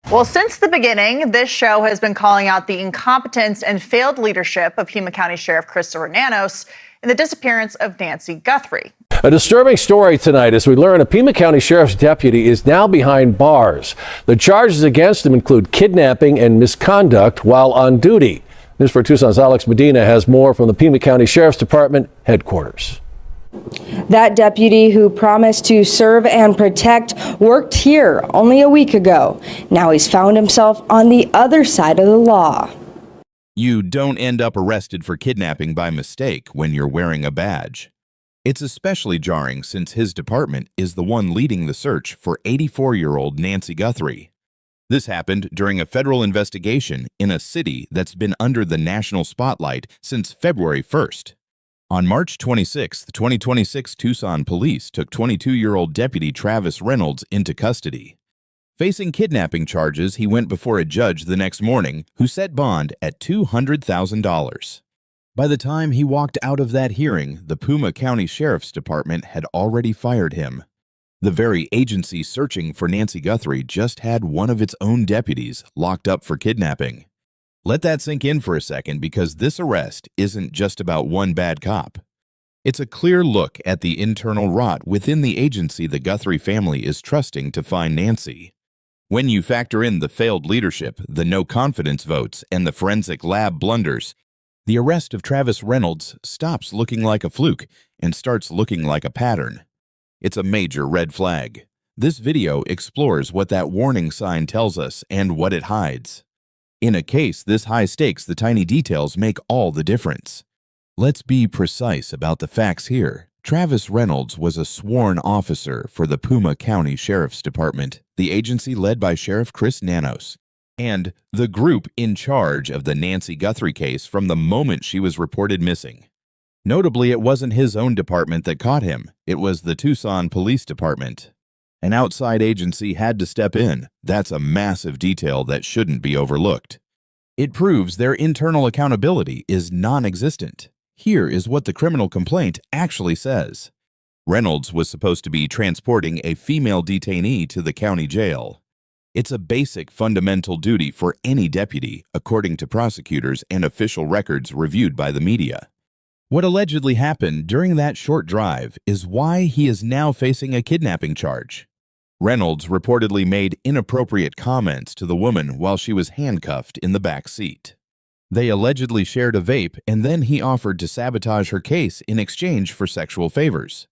Well, since the beginning, this show has been calling out the incompetence and failed leadership of Pima County Sheriff Christopher Nanos in the disappearance of Nancy Guthrie. A disturbing story tonight as we learn a Pima County Sheriff's deputy is now behind bars. The charges against him include kidnapping and misconduct while on duty. News for Tucson's Alex Medina has more from the Pima County Sheriff's Department headquarters. That deputy who promised to serve and protect worked here only a week ago. Now he's found himself on the other side of the law. You don't end up arrested for kidnapping by mistake when you're wearing a badge. It's especially jarring since his department is the one leading the search for 84-year-old Nancy Guthrie. This happened during a federal investigation in a city that's been under the national spotlight since February 1st. On March 26, 2026, Tucson police took 22-year-old Deputy Travis Reynolds into custody. Facing kidnapping charges, he went before a judge the next morning who set bond at $200,000. By the time he walked out of that hearing, the Pima County Sheriff's Department had already fired him. The very agency searching for Nancy Guthrie just had one of its own deputies locked up for kidnapping. Let that sink in for a second, because this arrest isn't just about one bad cop. It's a clear look at the internal rot within the agency the Guthrie family is trusting to find Nancy. When you factor in the failed leadership, the no-confidence votes, and the forensic lab blunders, the arrest of Travis Reynolds stops looking like a fluke and starts looking like a pattern. It's a major red flag. This video explores what that warning sign tells us and what it hides. In a case this high stakes, the tiny details make all the difference. Let's be precise about the facts here. Travis Reynolds was a sworn officer for the Pima County Sheriff's Department, the agency led by Sheriff Chris Nanos, and the group in charge of the Nancy Guthrie case from the moment she was reported missing. Notably, it wasn't his own department that caught him. It was the Tucson Police Department. An outside agency had to step in. That's a massive detail that shouldn't be overlooked. It proves their internal accountability is non-existent. Here is what the criminal complaint actually says. Reynolds was supposed to be transporting a female detainee to the county jail. It's a basic fundamental duty for any deputy, according to prosecutors and official records reviewed by the media. What allegedly happened during that short drive is why he is now facing a kidnapping charge. Reynolds reportedly made inappropriate comments to the woman while she was handcuffed in the back seat. They allegedly shared a vape, and then he offered to sabotage her case in exchange for sexual favors.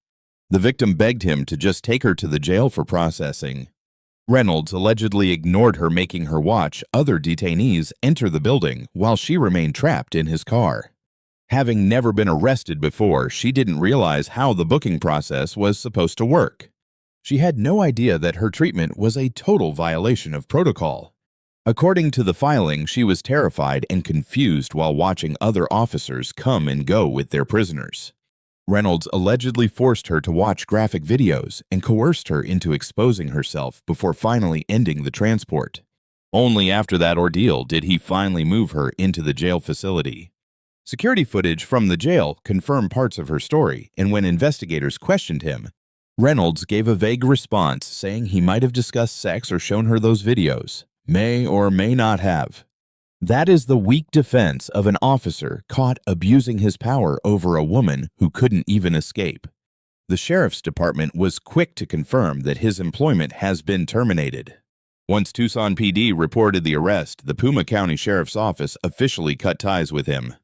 The victim begged him to just take her to the jail for processing. Reynolds allegedly ignored her, making her watch other detainees enter the building while she remained trapped in his car. Having never been arrested before, she didn't realize how the booking process was supposed to work. She had no idea that her treatment was a total violation of protocol. According to the filing, she was terrified and confused while watching other officers come and go with their prisoners. Reynolds allegedly forced her to watch graphic videos and coerced her into exposing herself before finally ending the transport. Only after that ordeal did he finally move her into the jail facility. Security footage from the jail confirmed parts of her story, and when investigators questioned him, Reynolds gave a vague response saying he might have discussed sex or shown her those videos. May or may not have. That is the weak defense of an officer caught abusing his power over a woman who couldn't even escape. The Sheriff's Department was quick to confirm that his employment has been terminated. Once Tucson PD reported the arrest, the Pima County Sheriff's Office officially cut ties with him.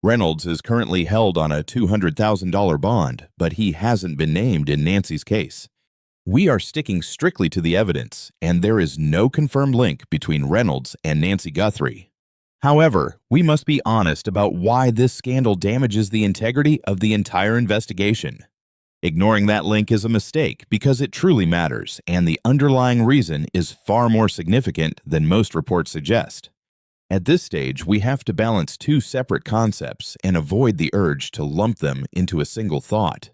Reynolds is currently held on a $200,000 bond, but he hasn't been named in Nancy's case. We are sticking strictly to the evidence, and there is no confirmed link between Reynolds and Nancy Guthrie. However, we must be honest about why this scandal damages the integrity of the entire investigation. Ignoring that link is a mistake because it truly matters, and the underlying reason is far more significant than most reports suggest. At this stage, we have to balance two separate concepts and avoid the urge to lump them into a single thought.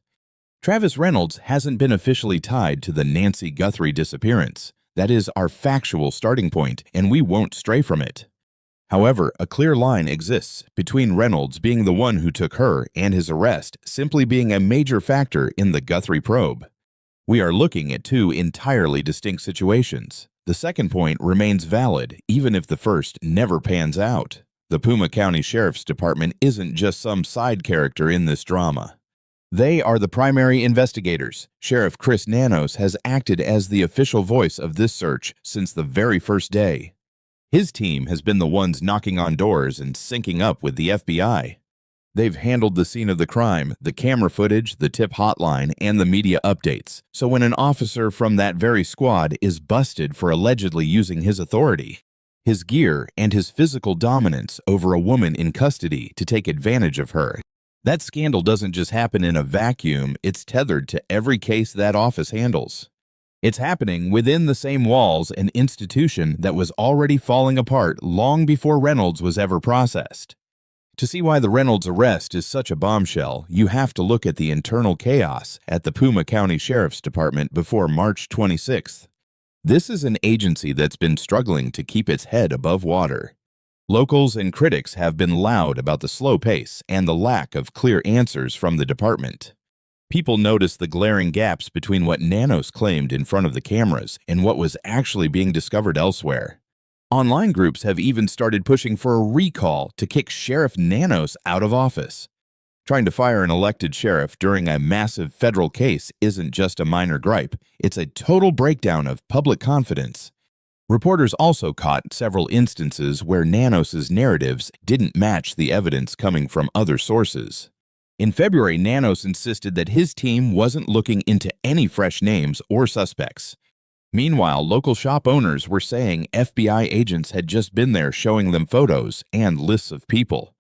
Travis Reynolds hasn't been officially tied to the Nancy Guthrie disappearance. That is our factual starting point, and we won't stray from it. However, a clear line exists between Reynolds being the one who took her and his arrest simply being a major factor in the Guthrie probe. We are looking at two entirely distinct situations. The second point remains valid, even if the first never pans out. The Pima County Sheriff's Department isn't just some side character in this drama. They are the primary investigators. Sheriff Chris Nanos has acted as the official voice of this search since the very first day. His team has been the ones knocking on doors and syncing up with the FBI. They've handled the scene of the crime, the camera footage, the tip hotline, and the media updates. So when an officer from that very squad is busted for allegedly using his authority, his gear, and his physical dominance over a woman in custody to take advantage of her, that scandal doesn't just happen in a vacuum, it's tethered to every case that office handles. It's happening within the same walls and institution that was already falling apart long before Reynolds was ever processed. To see why the Reynolds arrest is such a bombshell, you have to look at the internal chaos at the Pima County Sheriff's Department before March 26th. This is an agency that's been struggling to keep its head above water. Locals and critics have been loud about the slow pace and the lack of clear answers from the department. People noticed the glaring gaps between what Nanos claimed in front of the cameras and what was actually being discovered elsewhere. Online groups have even started pushing for a recall to kick Sheriff Nanos out of office. Trying to fire an elected sheriff during a massive federal case isn't just a minor gripe, it's a total breakdown of public confidence. Reporters also caught several instances where Nanos's narratives didn't match the evidence coming from other sources. In February, Nanos insisted that his team wasn't looking into any fresh names or suspects. Meanwhile, local shop owners were saying FBI agents had just been there showing them photos and lists of people.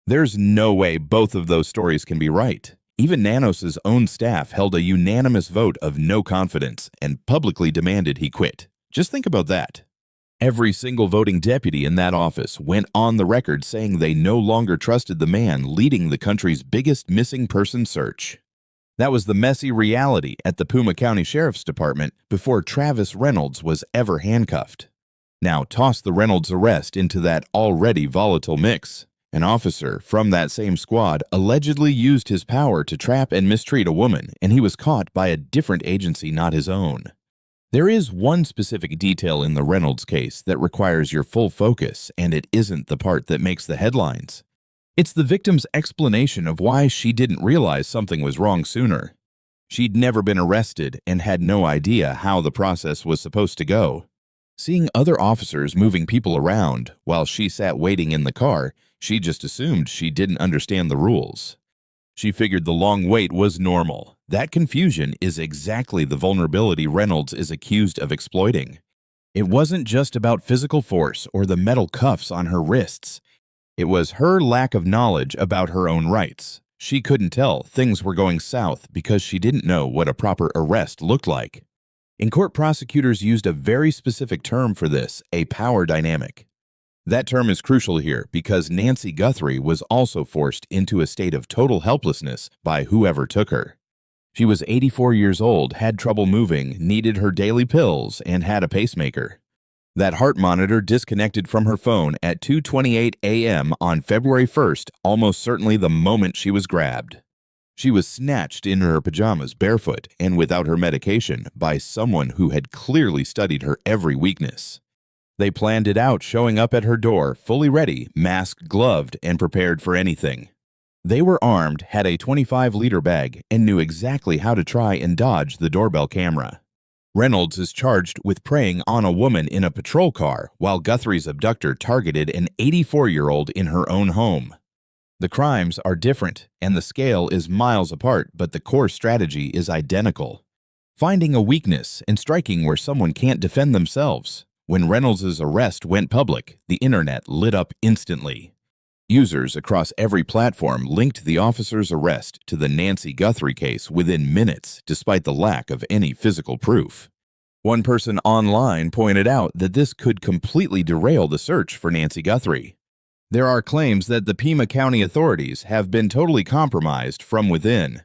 There's no way both of those stories can be right. Even Nanos's own staff held a unanimous vote of no confidence and publicly demanded he quit. Just think about that. Every single voting deputy in that office went on the record saying they no longer trusted the man leading the country's biggest missing person search. That was the messy reality at the Pima County Sheriff's Department before Travis Reynolds was ever handcuffed. Now toss the Reynolds arrest into that already volatile mix. An officer from that same squad allegedly used his power to trap and mistreat a woman, and he was caught by a different agency, not his own. There is one specific detail in the Reynolds case that requires your full focus, and it isn't the part that makes the headlines. It's the victim's explanation of why she didn't realize something was wrong sooner. She'd never been arrested and had no idea how the process was supposed to go. Seeing other officers moving people around while she sat waiting in the car, she just assumed she didn't understand the rules. She figured the long wait was normal. That confusion is exactly the vulnerability Reynolds is accused of exploiting. It wasn't just about physical force or the metal cuffs on her wrists. It was her lack of knowledge about her own rights. She couldn't tell things were going south because she didn't know what a proper arrest looked like. In court, prosecutors used a very specific term for this, a power dynamic. That term is crucial here because Nancy Guthrie was also forced into a state of total helplessness by whoever took her. She was 84 years old, had trouble moving, needed her daily pills, and had a pacemaker. That heart monitor disconnected from her phone at 2:28 a.m. on February 1st, almost certainly the moment she was grabbed. She was snatched in her pajamas, barefoot, and without her medication by someone who had clearly studied her every weakness. They planned it out, showing up at her door, fully ready, masked, gloved, and prepared for anything. They were armed, had a 25-liter bag, and knew exactly how to try and dodge the doorbell camera. Reynolds is charged with preying on a woman in a patrol car, while Guthrie's abductor targeted an 84-year-old in her own home. The crimes are different, and the scale is miles apart, but the core strategy is identical. Finding a weakness and striking where someone can't defend themselves. When Reynolds' arrest went public, the internet lit up instantly. Users across every platform linked the officer's arrest to the Nancy Guthrie case within minutes, despite the lack of any physical proof. One person online pointed out that this could completely derail the search for Nancy Guthrie. There are claims that the Pima County authorities have been totally compromised from within.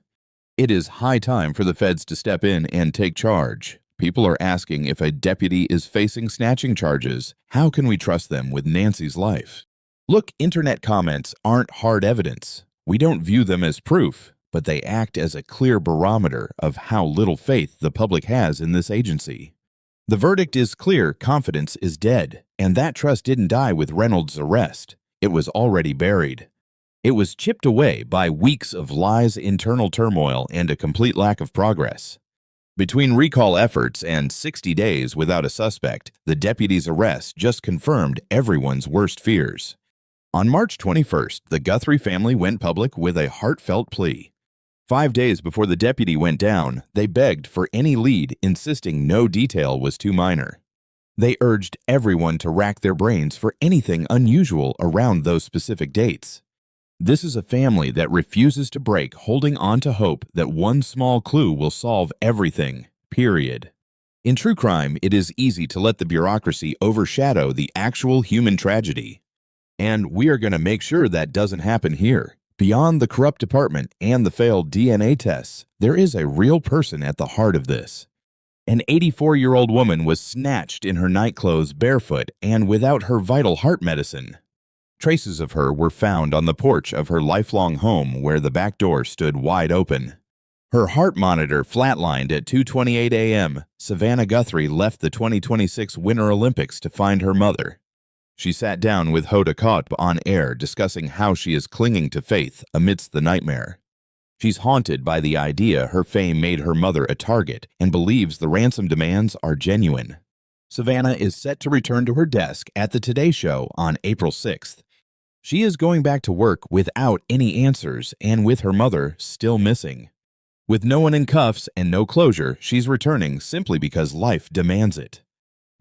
It is high time for the feds to step in and take charge. People are asking if a deputy is facing snatching charges, how can we trust them with Nancy's life? Look, internet comments aren't hard evidence. We don't view them as proof, but they act as a clear barometer of how little faith the public has in this agency. The verdict is clear: confidence is dead, and that trust didn't die with Reynolds' arrest. It was already buried. It was chipped away by weeks of lies, internal turmoil, and a complete lack of progress. Between recall efforts and 60 days without a suspect, the deputy's arrest just confirmed everyone's worst fears. On March 21st, the Guthrie family went public with a heartfelt plea. 5 days before the deputy went down, they begged for any lead, insisting no detail was too minor. They urged everyone to rack their brains for anything unusual around those specific dates. This is a family that refuses to break, holding on to hope that one small clue will solve everything, period. In true crime, it is easy to let the bureaucracy overshadow the actual human tragedy. And we are going to make sure that doesn't happen here. Beyond the corrupt department and the failed DNA tests, there is a real person at the heart of this. An 84-year-old woman was snatched in her nightclothes barefoot and without her vital heart medicine. Traces of her were found on the porch of her lifelong home where the back door stood wide open. Her heart monitor flatlined at 2:28 a.m. Savannah Guthrie left the 2026 Winter Olympics to find her mother. She sat down with Hoda Kotb on air discussing how she is clinging to faith amidst the nightmare. She's haunted by the idea her fame made her mother a target and believes the ransom demands are genuine. Savannah is set to return to her desk at the Today Show on April 6th. She is going back to work without any answers and with her mother still missing. With no one in cuffs and no closure, she's returning simply because life demands it.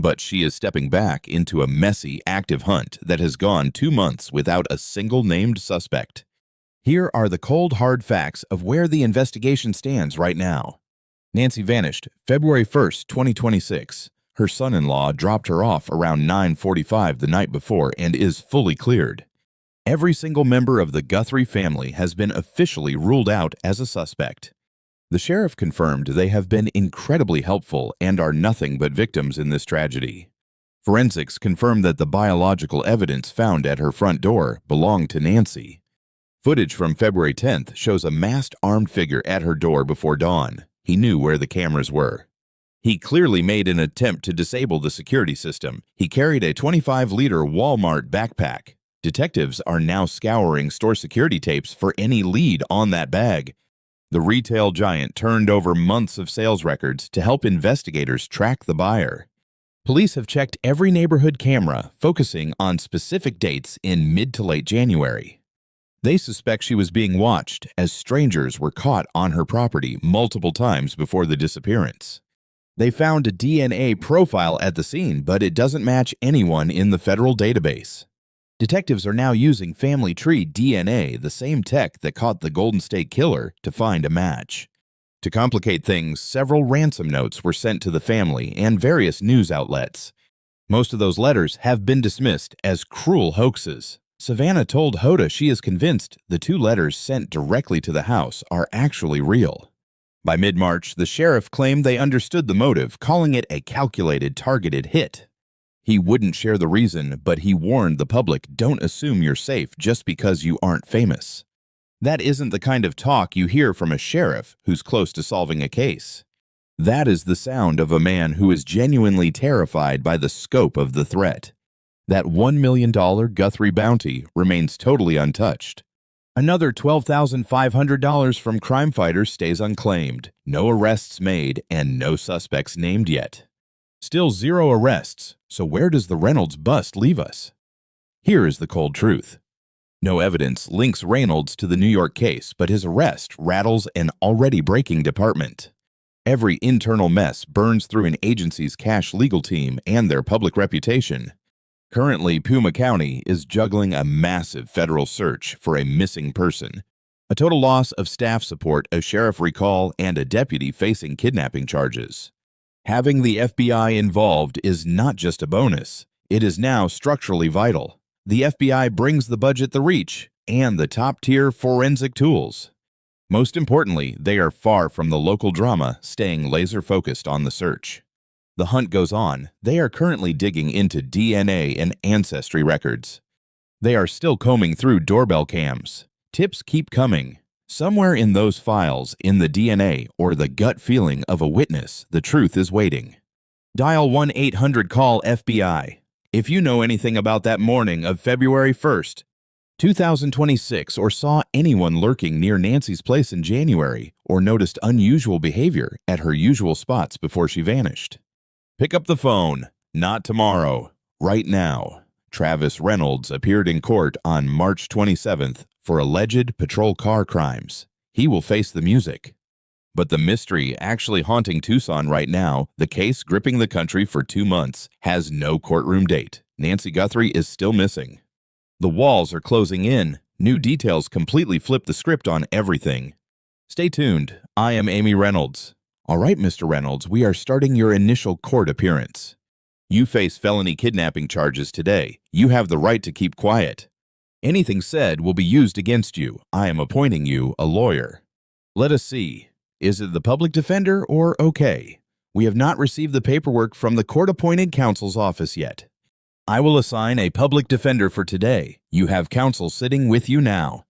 But she is stepping back into a messy, active hunt that has gone 2 months without a single named suspect. Here are the cold, hard facts of where the investigation stands right now. Nancy vanished February 1st, 2026. Her son-in-law dropped her off around 9:45 the night before and is fully cleared. Every single member of the Guthrie family has been officially ruled out as a suspect. The sheriff confirmed they have been incredibly helpful and are nothing but victims in this tragedy. Forensics confirmed that the biological evidence found at her front door belonged to Nancy. Footage from February 10th shows a masked armed figure at her door before dawn. He knew where the cameras were. He clearly made an attempt to disable the security system. He carried a 25-liter Walmart backpack. Detectives are now scouring store security tapes for any lead on that bag. The retail giant turned over months of sales records to help investigators track the buyer. Police have checked every neighborhood camera, focusing on specific dates in mid to late January. They suspect she was being watched as strangers were caught on her property multiple times before the disappearance. They found a DNA profile at the scene, but it doesn't match anyone in the federal database. Detectives are now using family tree DNA, the same tech that caught the Golden State Killer, to find a match. To complicate things, several ransom notes were sent to the family and various news outlets. Most of those letters have been dismissed as cruel hoaxes. Savannah told Hoda she is convinced the 2 letters sent directly to the house are actually real. By mid-March, the sheriff claimed they understood the motive, calling it a calculated, targeted hit. He wouldn't share the reason, but he warned the public, don't assume you're safe just because you aren't famous. That isn't the kind of talk you hear from a sheriff who's close to solving a case. That is the sound of a man who is genuinely terrified by the scope of the threat. That $1 million Guthrie bounty remains totally untouched. Another $12,500 from crime fighters stays unclaimed. No arrests made and no suspects named yet. Still 0 arrests, so where does the Reynolds bust leave us? Here is the cold truth. No evidence links Reynolds to the New York case, but his arrest rattles an already breaking department. Every internal mess burns through an agency's cash legal team and their public reputation. Currently, Pima County is juggling a massive federal search for a missing person, a total loss of staff support, a sheriff recall, and a deputy facing kidnapping charges. Having the FBI involved is not just a bonus, it is now structurally vital. The FBI brings the budget, the reach, and the top-tier forensic tools. Most importantly, they are far from the local drama, staying laser-focused on the search. The hunt goes on. They are currently digging into DNA and ancestry records. They are still combing through doorbell cams. Tips keep coming. Somewhere in those files, in the DNA or the gut feeling of a witness, the truth is waiting. Dial 1-800-CALL-FBI if you know anything about that morning of February 1st, 2026, or saw anyone lurking near Nancy's place in January, or noticed unusual behavior at her usual spots before she vanished. Pick up the phone. Not tomorrow. Right now. Travis Reynolds appeared in court on March 27th for alleged patrol car crimes. He will face the music. But the mystery actually haunting Tucson right now, the case gripping the country for 2 months, has no courtroom date. Nancy Guthrie is still missing. The walls are closing in. New details completely flip the script on everything. Stay tuned. I am Amy Reynolds. All right, Mr. Reynolds, we are starting your initial court appearance. You face felony kidnapping charges today. You have the right to keep quiet. Anything said will be used against you. I am appointing you a lawyer. Let us see. Is it the public defender or okay? We have not received the paperwork from the court-appointed counsel's office yet. I will assign a public defender for today. You have counsel sitting with you now.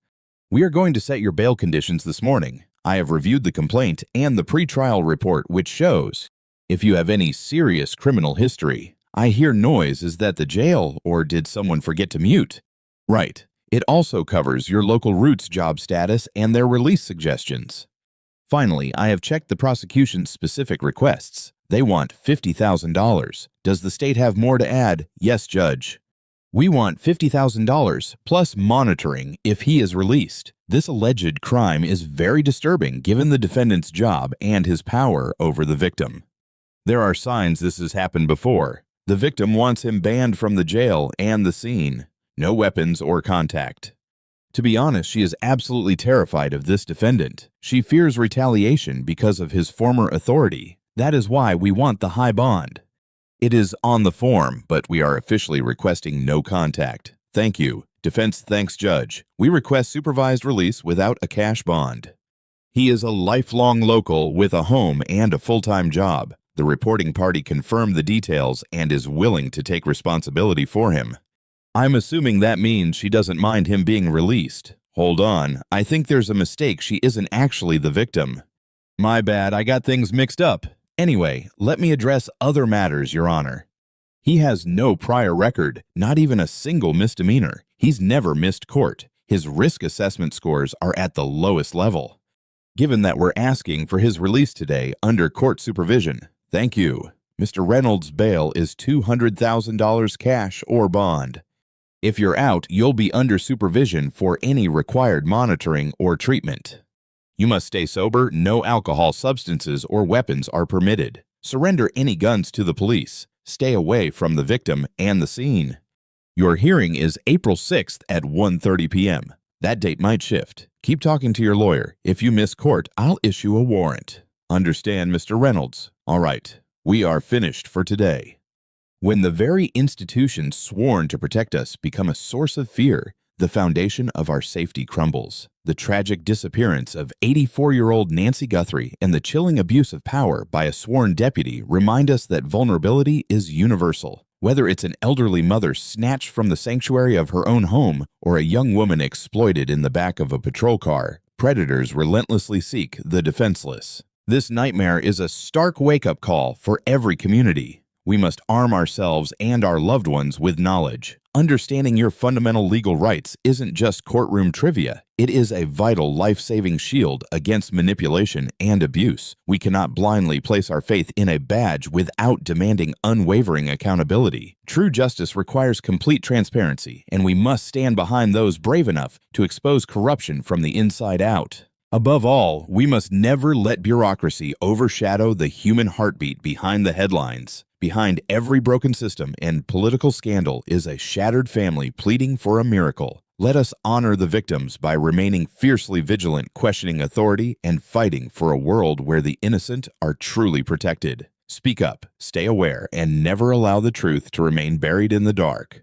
We are going to set your bail conditions this morning. I have reviewed the complaint and the pretrial report, which shows if you have any serious criminal history. I hear noise. Is that the jail, or did someone forget to mute? Right. It also covers your local Roots job status and their release suggestions. Finally, I have checked the prosecution's specific requests. They want $50,000. Does the state have more to add? Yes, Judge. We want $50,000 plus monitoring if he is released. This alleged crime is very disturbing given the defendant's job and his power over the victim. There are signs this has happened before. The victim wants him banned from the jail and the scene. No weapons or contact. To be honest, she is absolutely terrified of this defendant. She fears retaliation because of his former authority. That is why we want the high bond. It is on the form, but we are officially requesting no contact. Thank you. Defense thanks Judge. We request supervised release without a cash bond. He is a lifelong local with a home and a full-time job. The reporting party confirmed the details and is willing to take responsibility for him. I'm assuming that means she doesn't mind him being released. Hold on, I think there's a mistake. She isn't actually the victim. My bad, I got things mixed up. Anyway, let me address other matters, Your Honor. He has no prior record, not even a single misdemeanor. He's never missed court. His risk assessment scores are at the lowest level. Given that we're asking for his release today under court supervision, thank you. Mr. Reynolds' bail is $200,000 cash or bond. If you're out, you'll be under supervision for any required monitoring or treatment. You must stay sober. No alcohol, substances, or weapons are permitted. Surrender any guns to the police. Stay away from the victim and the scene. Your hearing is April 6th at 1:30 p.m. That date might shift. Keep talking to your lawyer. If you miss court, I'll issue a warrant. Understand, Mr. Reynolds? All right. We are finished for today. When the very institutions sworn to protect us become a source of fear, the foundation of our safety crumbles. The tragic disappearance of 84-year-old Nancy Guthrie and the chilling abuse of power by a sworn deputy remind us that vulnerability is universal. Whether it's an elderly mother snatched from the sanctuary of her own home or a young woman exploited in the back of a patrol car, predators relentlessly seek the defenseless. This nightmare is a stark wake-up call for every community. We must arm ourselves and our loved ones with knowledge. Understanding your fundamental legal rights isn't just courtroom trivia. It is a vital life-saving shield against manipulation and abuse. We cannot blindly place our faith in a badge without demanding unwavering accountability. True justice requires complete transparency, and we must stand behind those brave enough to expose corruption from the inside out. Above all, we must never let bureaucracy overshadow the human heartbeat behind the headlines. Behind every broken system and political scandal is a shattered family pleading for a miracle. Let us honor the victims by remaining fiercely vigilant, questioning authority, and fighting for a world where the innocent are truly protected. Speak up, stay aware, and never allow the truth to remain buried in the dark.